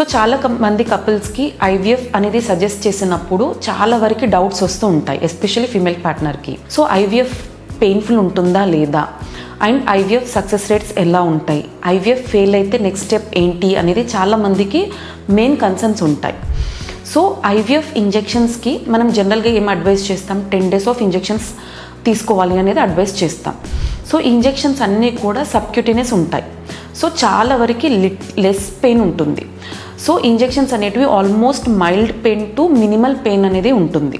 So చాలా మంది కపుల్స్కి IVF అనేది సజెస్ట్ చేసినప్పుడు చాలా వరకు డౌట్స్ వస్తూ ఉంటాయి, ఎస్పెషల్లీ ఫీమేల్ పార్ట్నర్కి. సో ఐవీఎఫ్ పెయిన్ఫుల్ ఉంటుందా లేదా, అండ్ ఐవీఎఫ్ సక్సెస్ రేట్స్ ఎలా ఉంటాయి, ఐవీఎఫ్ ఫెయిల్ అయితే నెక్స్ట్ స్టెప్ ఏంటి అనేది చాలామందికి మెయిన్ కన్సర్న్స్ ఉంటాయి. సో ఐవీఎఫ్ ఇంజెక్షన్స్కి మనం జనరల్గా ఏం అడ్వైస్ చేస్తాం, 10 days ఆఫ్ ఇంజెక్షన్స్ తీసుకోవాలి అనేది అడ్వైస్ చేస్తాం. సో ఇంజెక్షన్స్ అన్నీ కూడా సబ్క్యూటేనియస్ ఉంటాయి. సో చాలా వరకు లెస్ పెయిన్ ఉంటుంది. సో ఇంజెక్షన్స్ అనేటివి almost mild pain to minimal pain అనేది ఉంటుంది.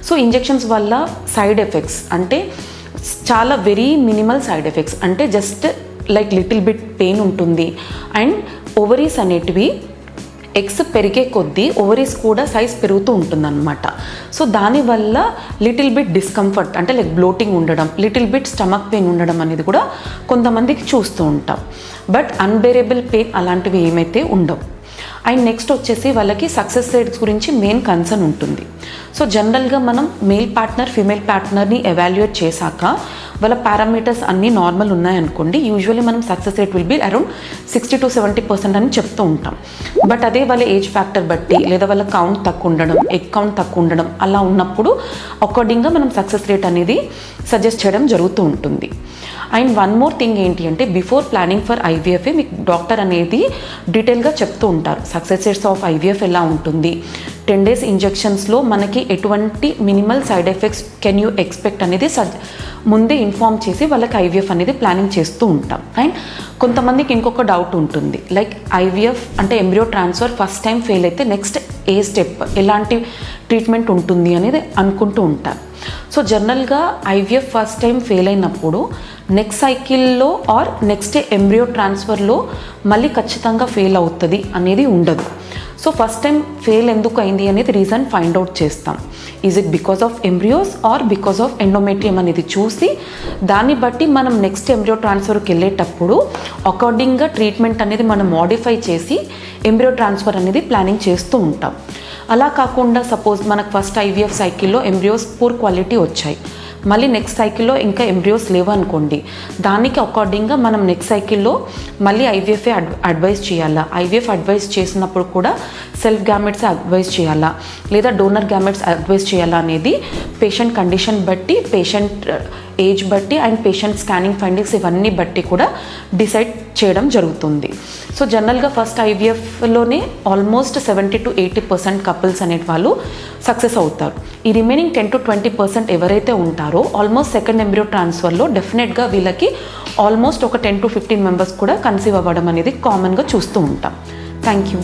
సో ఇంజెక్షన్స్ వల్ల సైడ్ ఎఫెక్ట్స్ అంటే చాలా వెరీ మినిమల్ సైడ్ ఎఫెక్ట్స్, అంటే just like little bit pain ఉంటుంది. అండ్ ఓవరీస్ అనేటివి ఎగ్స్ పెరిగే కొద్దీ ఓవరీస్ కూడా సైజ్ పెరుగుతూ ఉంటుందన్నమాట. సో దానివల్ల లిటిల్ బిట్ డిస్కంఫర్ట్ అంటే లైక్ బ్లోటింగ్ ఉండడం, లిటిల్ బిట్ స్టమక్ పెయిన్ ఉండడం అనేది కూడా కొంతమందికి చూస్తూ ఉంటాం. బట్ అన్బేరబుల్ పెయిన్ అలాంటివి ఏమైతే ఉండవు. అండ్ నెక్స్ట్ వచ్చేసి వాళ్ళకి సక్సెస్ రేట్స్ గురించి మెయిన్ కన్సర్న్ ఉంటుంది. సో జనరల్గా మనం మేల్ పార్ట్నర్ ఫీమేల్ పార్ట్నర్ని ఎవాల్యుయేట్ చేశాక వాళ్ళ పారామీటర్స్ అన్నీ నార్మల్ ఉన్నాయనుకోండి, యూజువల్లీ మనం success rate will be around 60 to 70% అని చెప్తూ ఉంటాం. బట్ అదే వాళ్ళ ఏజ్ ఫ్యాక్టర్ బట్టి లేదా వాళ్ళ కౌంట్ తక్కువ ఉండడం, ఎగ్ కౌంట్ తక్కువ ఉండడం అలా ఉన్నప్పుడు అకార్డింగ్గా మనం సక్సెస్ రేట్ అనేది సజెస్ట్ చేయడం జరుగుతూ ఉంటుంది. అండ్ వన్ మోర్ థింగ్ ఏంటి అంటే, బిఫోర్ ప్లానింగ్ ఫర్ ఐవీఎఫ్ఏ మీకు డాక్టర్ అనేది డీటెయిల్గా చెప్తూ ఉంటారు సక్సెస్ రేట్స్ ఆఫ్ ఐవీఎఫ్ ఎలా ఉంటుంది, 10 days ఇంజెక్షన్స్లో మనకి ఎటువంటి minimal side effects can you expect అనేది ముందే ఇన్ఫార్మ్ చేసి వాళ్ళకి ఐవీఎఫ్ అనేది ప్లానింగ్ చేస్తూ ఉంటాం. అండ్ కొంతమందికి ఇంకొక డౌట్ ఉంటుంది, లైక్ ఐవీఎఫ్ అంటే embryo transfer first time fail అయితే నెక్స్ట్ ఏ స్టెప్, ఎలాంటి ట్రీట్మెంట్ ఉంటుంది అనేది అనుకుంటూ ఉంటారు. సో జనరల్గా ఐవీఎఫ్ ఫస్ట్ టైం ఫెయిల్ అయినప్పుడు నెక్స్ట్ సైకిల్లో ఆర్ నెక్స్ట్ ఎంబ్రియో ట్రాన్స్ఫర్లో మళ్ళీ ఖచ్చితంగా ఫెయిల్ అవుతుంది అనేది ఉండదు. సో ఫస్ట్ టైం ఫెయిల్ ఎందుకు అయింది అనేది రీజన్ ఫైండ్ అవుట్ చేస్తాం. Is it because of embryos or because of endometrium అనేది చూసి దాన్ని బట్టి మనం నెక్స్ట్ ఎంబ్రియో ట్రాన్స్ఫర్కి వెళ్ళేటప్పుడు అకార్డింగ్గా ట్రీట్మెంట్ అనేది మనం మోడిఫై చేసి ఎంబ్రియో ట్రాన్స్ఫర్ అనేది ప్లానింగ్ చేస్తూ ఉంటాం. అలా కాకుండా సపోజ్ మనకు ఫస్ట్ ఐవీఎఫ్ సైకిల్లో ఎంబ్రియోస్ పూర్ క్వాలిటీ వచ్చాయి, మళ్ళీ నెక్స్ట్ సైకిల్లో ఇంకా ఎంబ్రియోస్ లేవు అనుకోండి, దానికి అకార్డింగ్గా మనం నెక్స్ట్ సైకిల్లో మళ్ళీ ఐవీఎఫ్ఏ అడ్వైస్ చేయాలా, ఐవీఎఫ్ అడ్వైస్ చేసినప్పుడు కూడా సెల్ఫ్ గ్యామెట్స్ అడ్వైస్ చేయాలా లేదా డోనర్ గ్యామెట్స్ అడ్వైస్ చేయాలా అనేది పేషెంట్ కండిషన్ బట్టి, పేషెంట్ ఏజ్ బట్టి అండ్ పేషెంట్ స్కానింగ్ ఫైండింగ్స్ ఇవన్నీ బట్టి కూడా డిసైడ్ చేయడం జరుగుతుంది. సో జనరల్గా ఫస్ట్ ఐవీఎఫ్లోనే ఆల్మోస్ట్ 70 to 80% కపుల్స్ అనే వాళ్ళు సక్సెస్ అవుతారు. ఈ రిమైనింగ్ 10 to 20% ఎవరైతే ఉంటారో ఆల్మోస్ట్ సెకండ్ ఎంబ్రియో ట్రాన్స్ఫర్లో డెఫినెట్గా వీళ్ళకి ఆల్మోస్ట్ ఒక 10 to 15 మెంబర్స్ కూడా కన్సీవ్ అవ్వడం అనేది కామన్గా చూస్తూ ఉంటాం. Thank you.